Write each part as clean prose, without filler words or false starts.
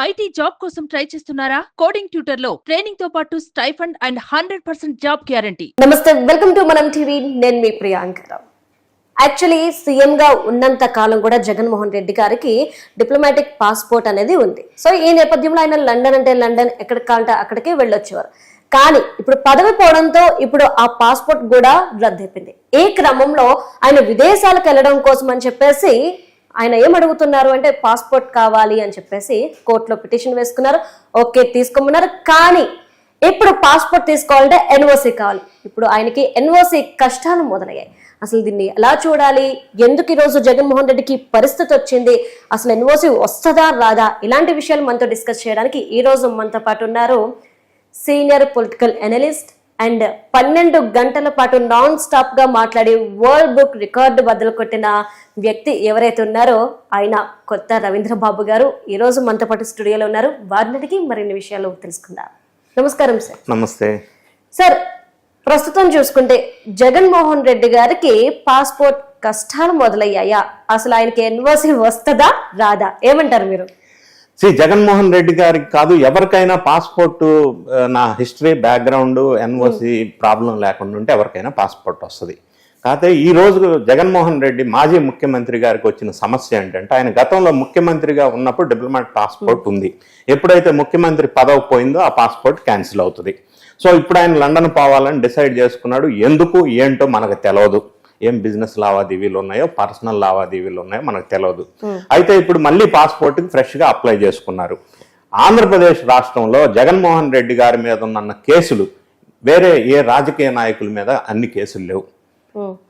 IT job కోసం try చేస్తున్నారా? Coding tutor లో ట్రైనింగ్ తో పాటు స్టైఫండ్ అండ్ 100% జాబ్ గ్యారంటీ. నమస్తే, వెల్కమ్ టు మనం టీవీ. నేను మీ ప్రియాంక. యాక్చువల్లీ సీఎం గా ఉన్నంత కాలం కూడా జగన్మోహన్ రెడ్డి గారికి డిప్లొమాటిక్ పాస్పోర్ట్ అనేది ఉంది. సో ఈ నేపథ్యంలో ఆయన లండన్ అంటే లండన్, ఎక్కడికి కావాలంటే అక్కడికి వెళ్ళొచ్చేవారు. కానీ ఇప్పుడు పదవి పోవడంతో ఇప్పుడు ఆ పాస్పోర్ట్ కూడా రద్దయిపోయింది. ఈ క్రమంలో ఆయన విదేశాలకు వెళ్ళడం కోసం అని చెప్పేసి ఆయన ఏం అడుగుతున్నారు అంటే పాస్పోర్ట్ కావాలి అని చెప్పేసి కోర్టులో పిటిషన్ వేసుకున్నారు. ఓకే, తీసుకోమన్నారు. కానీ ఇప్పుడు పాస్పోర్ట్ తీసుకోవాలంటే ఎన్ఓసి కావాలి. ఇప్పుడు ఆయనకి ఎన్ఓసి కష్టాలు మొదలయ్యాయి. అసలు దీన్ని ఎలా చూడాలి, ఎందుకు ఈరోజు జగన్మోహన్ రెడ్డికి పరిస్థితి వచ్చింది, అసలు ఎన్ఓసి వస్తుందా రాదా, ఇలాంటి విషయాలు మనతో డిస్కస్ చేయడానికి ఈ రోజు మనతో పాటు ఉన్నారు సీనియర్ పొలిటికల్ అనలిస్ట్ అండ్ 12 గంటల పాటు నాన్ స్టాప్ గా మాట్లాడి వరల్డ్ బుక్ రికార్డు బద్దలు కొట్టిన వ్యక్తి ఎవరైతే ఉన్నారో ఆయన కొత్త రవీంద్రబాబు గారు ఈ రోజు మనతో పాటు స్టూడియోలో ఉన్నారు. వారిని మరిన్ని విషయాలు తెలుసుకుందాం. నమస్కారం సార్. నమస్తే సార్. ప్రస్తుతం చూసుకుంటే జగన్మోహన్ రెడ్డి గారికి పాస్పోర్ట్ కష్టాలు మొదలయ్యాయా? అసలు ఆయనకి ఎన్ఓసి వస్తుందా రాదా, ఏమంటారు మీరు? జగన్మోహన్ రెడ్డి గారికి కాదు, ఎవరికైనా పాస్పోర్ట్ నా హిస్టరీ బ్యాక్గ్రౌండ్ ఎన్ఓసి ప్రాబ్లం లేకుండా ఉంటే ఎవరికైనా పాస్పోర్ట్ వస్తుంది. కాకపోతే ఈ రోజు జగన్మోహన్ రెడ్డి మాజీ ముఖ్యమంత్రి గారికి వచ్చిన సమస్య ఏంటంటే ఆయన గతంలో ముఖ్యమంత్రిగా ఉన్నప్పుడు డిప్లొమాటిక్ పాస్పోర్ట్ ఉంది. ఎప్పుడైతే ముఖ్యమంత్రి పదవి పోయిందో ఆ పాస్పోర్ట్ క్యాన్సిల్ అవుతుంది. సో ఇప్పుడు ఆయన లండన్ పోవాలని డిసైడ్ చేసుకున్నాడు. ఎందుకు ఏంటో మనకు తెలియదు. ఏం బిజినెస్ లావాదేవీలు ఉన్నాయో, పర్సనల్ లావాదేవీలు ఉన్నాయో మనకు తెలియదు. అయితే ఇప్పుడు మళ్ళీ పాస్పోర్ట్ ఫ్రెష్ గా అప్లై చేసుకున్నారు. ఆంధ్రప్రదేశ్ రాష్ట్రంలో జగన్మోహన్ రెడ్డి గారి మీద ఉన్న కేసులు వేరే ఏ రాజకీయ నాయకుల మీద అన్ని కేసులు లేవు.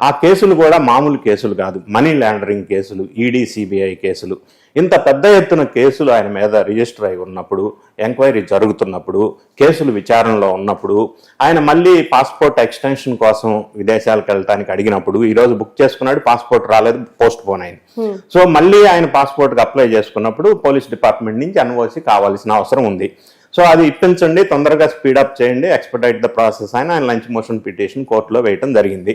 ఆ కేసులు కూడా మామూలు కేసులు కాదు, మనీ లాండరింగ్ కేసులు, ఈడీ సిబిఐ కేసులు. ఇంత పెద్ద ఎత్తున కేసులు ఆయన మీద రిజిస్టర్ అయి ఉన్నప్పుడు, ఎంక్వైరీ జరుగుతున్నప్పుడు, కేసులు విచారణలో ఉన్నప్పుడు ఆయన మళ్ళీ పాస్పోర్ట్ ఎక్స్టెన్షన్ కోసం విదేశాలకు వెళ్ళడానికి అడిగినప్పుడు ఈరోజు బుక్ చేసుకున్నాడు, పాస్పోర్ట్ రాలేదు, పోస్ట్ పోన్ అయింది. సో మళ్ళీ ఆయన పాస్పోర్ట్కి అప్లై చేసుకున్నప్పుడు పోలీస్ డిపార్ట్మెంట్ నుంచి ఎన్ఓసి కావాల్సిన అవసరం ఉంది. సో అది ఇప్పించండి, తొందరగా స్పీడప్ చేయండి, ఎక్స్పెడైట్ ద ప్రాసెస్ అని ఆయన లంచ్ మోషన్ పిటిషన్ కోర్టులో వేయటం జరిగింది.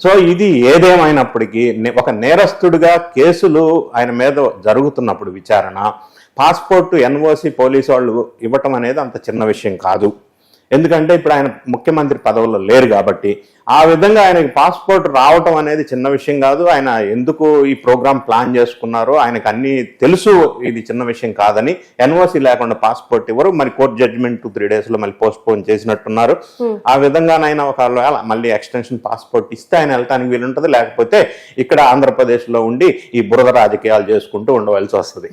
సో ఇది ఏదేమైనప్పటికీ ఒక నేరస్తుడిగా కేసులు ఆయన మీద జరుగుతున్నప్పుడు విచారణ, పాస్పోర్ట్ ఎన్ఓసి పోలీసు వాళ్ళు ఇవ్వటం అనేది అంత చిన్న విషయం కాదు. ఎందుకంటే ఇప్పుడు ఆయన ముఖ్యమంత్రి పదవుల్లో లేరు కాబట్టి ఆ విధంగా ఆయనకి పాస్పోర్ట్ రావటం అనేది చిన్న విషయం కాదు. ఆయన ఎందుకు ఈ ప్రోగ్రామ్ ప్లాన్ చేసుకున్నారో ఆయనకు అన్ని తెలుసు, ఇది చిన్న విషయం కాదని. ఎన్ఓసి లేకుండా పాస్పోర్ట్ ఇవ్వరు. మరి కోర్టు జడ్జిమెంట్ 3 days లో మళ్ళీ పోస్ట్ పోన్ చేసినట్టున్నారు. ఆ విధంగానైనా ఒకవేళ మళ్ళీ ఎక్స్టెన్షన్ పాస్పోర్ట్ ఇస్తే ఆయన వెళ్ళటానికి వీలుంటది. లేకపోతే ఇక్కడ ఆంధ్రప్రదేశ్ లో ఉండి ఈ బురద రాజకీయాలు చేసుకుంటూ ఉండవలసి వస్తుంది.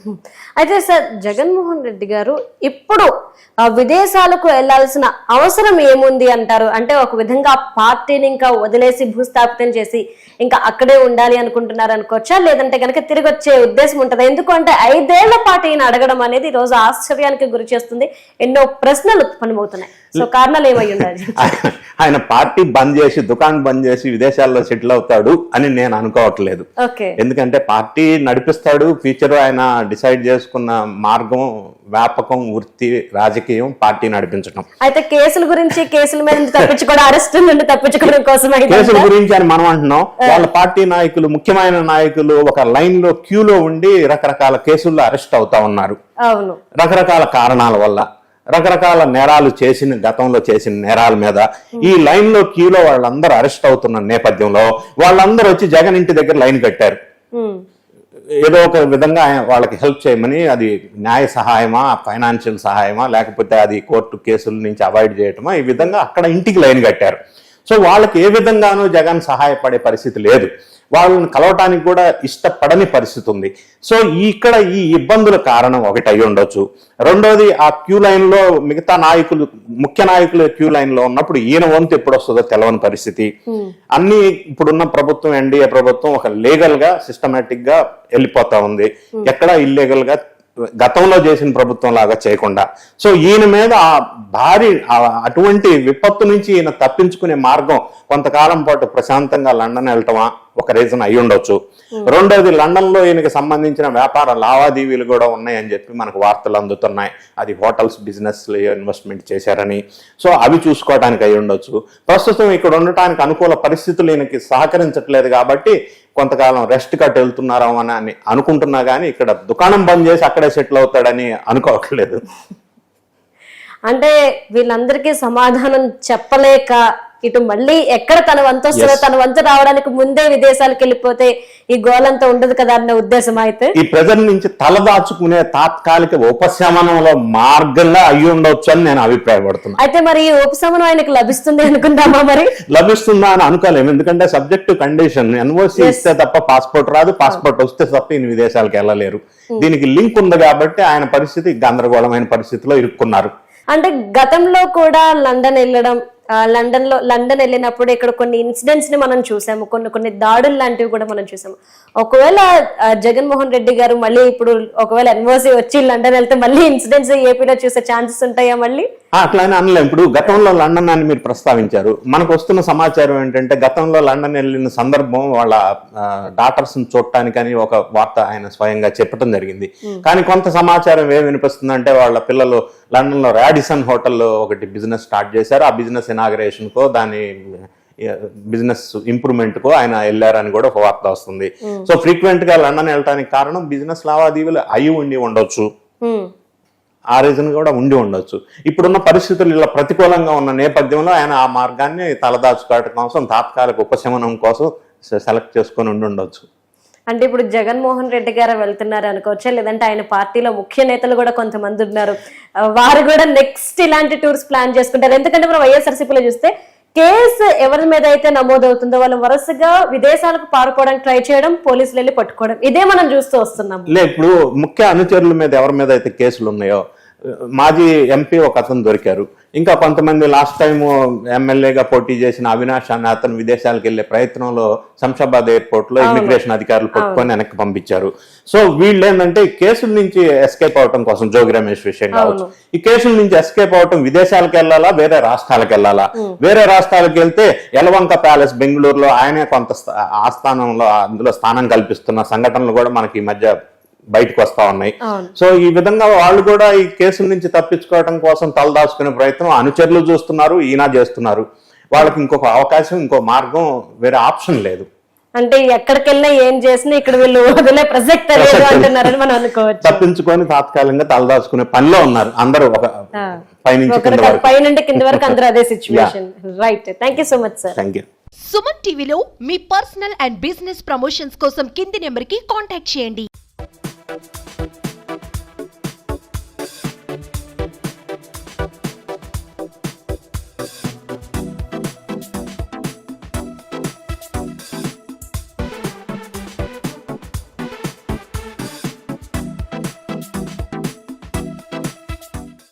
అయితే సార్, జగన్మోహన్ రెడ్డి గారు ఇప్పుడు విదేశాలకు వెళ్లాల్సిన అవసరం ఏముంది అంటారు? అంటే ఒక విధంగా పార్టీని ఇంకా వదిలేసి భూస్థాపితం చేసి ఇంకా అక్కడే ఉండాలి అనుకుంటున్నారు అనుకోవచ్చా? లేదంటే కనుక తిరిగి వచ్చే ఉద్దేశం ఉంటుందా? ఎందుకంటే 5 ఏళ్ల పాటు ఈయన అడగడం అనేది ఈ రోజు ఆశ్చర్యానికి గురి చేస్తుంది. ఎన్నో ప్రశ్నలు ఉత్పన్నమవుతున్నాయి. సో కారణాలు ఏమై ఉండాలి? ఆయన పార్టీ బంద్ చేసి, దుకాణం బంద్ చేసి విదేశాల్లో సెటిల్ అవుతాడు అని నేను అనుకోవట్లేదు. ఎందుకంటే పార్టీ నడిపిస్తాడు. ఫ్యూచర్ ఆయన డిసైడ్ చేసుకున్న మార్గం, వ్యాపకం, వృత్తి, రాజకీయం పార్టీ నడిపించడం. అయితే కేసుల గురించి, కేసుల మీద తప్పించుకోవడం, అరెస్ట్ నుండి తప్పించుకోవడం కోసం కేసుల గురించి అని మనం అంటున్నాం. వాళ్ళ పార్టీ నాయకులు, ముఖ్యమైన నాయకులు ఒక లైన్ లో క్యూలో ఉండి రకరకాల కేసుల్లో అరెస్ట్ అవుతా ఉన్నారు. అవును, రకరకాల కారణాల వల్ల, రకరకాల నేరాలు చేసిన, గతంలో చేసిన నేరాల మీద ఈ లైన్ లో క్యూలో వాళ్ళందరూ అరెస్ట్ అవుతున్న నేపథ్యంలో వాళ్ళందరూ వచ్చి జగన్ ఇంటి దగ్గర లైన్ కట్టారు. ఏదో ఒక విధంగా వాళ్ళకి హెల్ప్ చేయమని. అది న్యాయ సహాయమా, ఫైనాన్షియల్ సహాయమా, లేకపోతే అది కోర్టు కేసుల నుంచి అవాయిడ్ చేయటమా, ఈ విధంగా అక్కడ ఇంటికి లైన్ కట్టారు. సో వాళ్ళకి ఏ విధంగానూ జగన్ సహాయపడే పరిస్థితి లేదు. వాళ్ళని కలవటానికి కూడా ఇష్టపడని పరిస్థితి ఉంది. సో ఇక్కడ ఈ ఇబ్బందుల కారణం ఒకటి అయి ఉండొచ్చు. రెండోది, ఆ క్యూ లైన్ లో మిగతా నాయకులు, ముఖ్య నాయకులు క్యూ లైన్ లో ఉన్నప్పుడు ఈయన వంతు ఎప్పుడు వస్తుందో తెలవని పరిస్థితి. అన్ని ఇప్పుడున్న ప్రభుత్వం, ఎన్డీఏ ప్రభుత్వం ఒక లీగల్ గా, సిస్టమేటిక్ గా వెళ్ళిపోతా ఉంది. ఎక్కడ ఇల్లీగల్ గా గతంలో చేసిన ప్రభుత్వం లాగా చేయకుండా. సో ఈయన మీద ఆ భారీ అటువంటి విపత్తు నుంచి ఈయన తప్పించుకునే మార్గం కొంతకాలం పాటు ప్రశాంతంగా లండన్ వెళ్ళటమా ఒక రీజన్ అయి ఉండొచ్చు. రెండోది, లండన్ లో ఈయనకి సంబంధించిన వ్యాపార లావాదేవీలు కూడా ఉన్నాయని చెప్పి మనకు వార్తలు అందుతున్నాయి. అది హోటల్స్ బిజినెస్ ఇన్వెస్ట్మెంట్ చేశారని. సో అవి చూసుకోవడానికి అయి ఉండొచ్చు. ప్రస్తుతం ఇక్కడ ఉండటానికి అనుకూల పరిస్థితులు ఈయనకి సహకరించట్లేదు కాబట్టి కొంతకాలం రెస్ట్ కట్ వెళ్తున్నారా అని అనుకుంటున్నా కానీ ఇక్కడ దుకాణం బంద్ చేసి అక్కడే సెటిల్ అవుతాడని అనుకోవట్లేదు. అంటే వీళ్ళందరికీ సమాధానం చెప్పలేక ఇటు మళ్ళీ ఎక్కడ తన వంతు వస్తుందో తన వంతు రావడానికి ముందే విదేశాలకు వెళ్ళిపోతే ఈ గోలంతా ఉండదు కదా అన్న ఉద్దేశం అయితే ఈ ప్రజల నుంచి తలదాచుకునే తాత్కాలిక ఉపశమనంలో మార్గంగా అయ్యి ఉండొచ్చు అని నేను అభిప్రాయపడుతున్నాను. అయితే మరి ఈ ఉపశమనం ఆయనకు లభిస్తుంది అనుకుందామా? మరి లభిస్తుందా అని అనుకోలేము, ఎందుకంటే సబ్జెక్ట్ కండిషన్ ఎన్ఓసి ఇస్తే తప్ప పాస్పోర్ట్ రాదు, పాస్పోర్ట్ వస్తే తప్ప ఈయన విదేశాలకు వెళ్ళలేరు. దీనికి లింక్ ఉంది కాబట్టి ఆయన పరిస్థితి గందరగోళమైన పరిస్థితిలో ఇరుక్కున్నారు. అంటే గతంలో కూడా లండన్ వెళ్ళడం, లండన్ వెళ్ళినప్పుడు ఇక్కడ కొన్ని ఇన్సిడెంట్స్ ని మనం చూసాము, కొన్ని దాడులు లాంటివి కూడా మనం చూసాము. ఒకవేళ జగన్మోహన్ రెడ్డి గారు మళ్ళీ ఇప్పుడు ఒకవేళ ఎన్ఓసి వచ్చి లండన్ వెళ్తే మళ్ళీ ఇన్సిడెంట్స్ ఏపీలో చూసే ఛాన్సెస్ ఉంటాయా మళ్ళీ? అట్లానే అనలేం. ఇప్పుడు గతంలో లండన్ అని మీరు ప్రస్తావించారు. మనకు వస్తున్న సమాచారం ఏంటంటే గతంలో లండన్ వెళ్ళిన సందర్భం వాళ్ళ డాటర్స్ ని చూడటానికని ఒక వార్త ఆయన స్వయంగా చెప్పడం జరిగింది. కానీ కొంత సమాచారం ఏం వినిపిస్తుందంటే వాళ్ళ పిల్లలు లండన్ లో రాడిసన్ హోటల్లో ఒకటి బిజినెస్ స్టార్ట్ చేశారు. ఆ బిజినెస్ ఇనాగరేషన్ కో దాని బిజినెస్ ఇంప్రూవ్మెంట్ కో ఆయన వెళ్ళారని కూడా ఒక వార్త వస్తుంది. సో ఫ్రీక్వెంట్ గా లండన్ వెళ్ళడానికి కారణం బిజినెస్ లావాదేవీలు అయి ఉండి ఉండొచ్చు, ఆ రీజన్ కూడా ఉండి ఉండొచ్చు. ఇప్పుడున్న పరిస్థితులు ఇలా ప్రతికూలంగా ఉన్న నేపథ్యంలో ఆయన ఆ మార్గాన్ని తలదాచుకోవడం కోసం తాత్కాలిక ఉపశమనం కోసం సెలెక్ట్ చేసుకొని ఉండొచ్చు. అంటే ఇప్పుడు జగన్మోహన్ రెడ్డి గారు వెళ్తున్నారు అనుకోవచ్చా, లేదంటే ఆయన పార్టీలో ముఖ్య నేతలు కూడా కొంతమంది ఉన్నారు, వారు కూడా నెక్స్ట్ ఇలాంటి టూర్స్ ప్లాన్ చేసుకుంటారు? ఎందుకంటే మనం వైఎస్ఆర్సీపీలో చూస్తే కేసు ఎవరి మీద అయితే నమోదవుతుందో వాళ్ళు వరుసగా విదేశాలకు పారిపోవడానికి ట్రై చేయడం, పోలీసులు వెళ్ళి పట్టుకోవడం, ఇదే మనం చూస్తూ వస్తున్నాం. ఇప్పుడు ముఖ్య అనుచరుల మీద ఎవరి మీద అయితే కేసులు ఉన్నాయో, మాజీ ఎంపీ ఒక అతను దొరికారు, ఇంకా కొంతమంది లాస్ట్ టైం ఎమ్మెల్యేగా పోటీ చేసిన అవినాష్ అనే అతను విదేశాలకు వెళ్లే ప్రయత్నంలో శంషాబాద్ ఎయిర్పోర్ట్ లో ఇమిగ్రేషన్ అధికారులు పట్టుకొని వెనక్కి పంపించారు. సో వీళ్ళు ఏంటంటే ఈ కేసుల నుంచి ఎస్కేప్ అవటం కోసం, జోగి రమేష్ విషయం కావచ్చు, ఈ కేసుల నుంచి ఎస్కేప్ అవటం విదేశాలకు వెళ్ళాలా వేరే రాష్ట్రాలకు వెళ్ళాలా? వేరే రాష్ట్రాలకు వెళ్తే యలవంక ప్యాలెస్ బెంగళూరులో ఆయనే కొంత ఆస్థానంలో అందులో స్థానం కల్పిస్తున్న సంఘటనలు కూడా మనకి ఈ మధ్య బయటకు వస్తా ఉన్నాయి. సో ఈ విధంగా వాళ్ళు కూడా ఈ కేసుల నుంచి తప్పించుకోవడం కోసం తలదాచుకునే ప్రయత్నం అనుచరులు చూస్తున్నారు, ఈయన చేస్తున్నారు. వాళ్ళకి ఇంకొక అవకాశం, ఇంకో మార్గం, వేరే ఆప్షన్ లేదు. అంటే ఎక్కడికి వెళ్ళినా ఏం చేసినా ఇక్కడ వీళ్ళు వదిలే ప్రసక్తి లేదు అంటున్నారని మనం అనుకోవచ్చు. తప్పించుకొని తాత్కాలికంగా తలదాచుకునే పనిలో ఉన్నారు అందరూ, ఒక పైనుండి కింద వరకు అందరూ అదే situation. Right, thank you so much sir. Thank you. Suman టీవీలో మీ పర్సనల్ అండ్ బిజినెస్ ప్రమోషన్స్ కోసం కింది నెంబర్కి కాంటాక్ట్ చేయండి.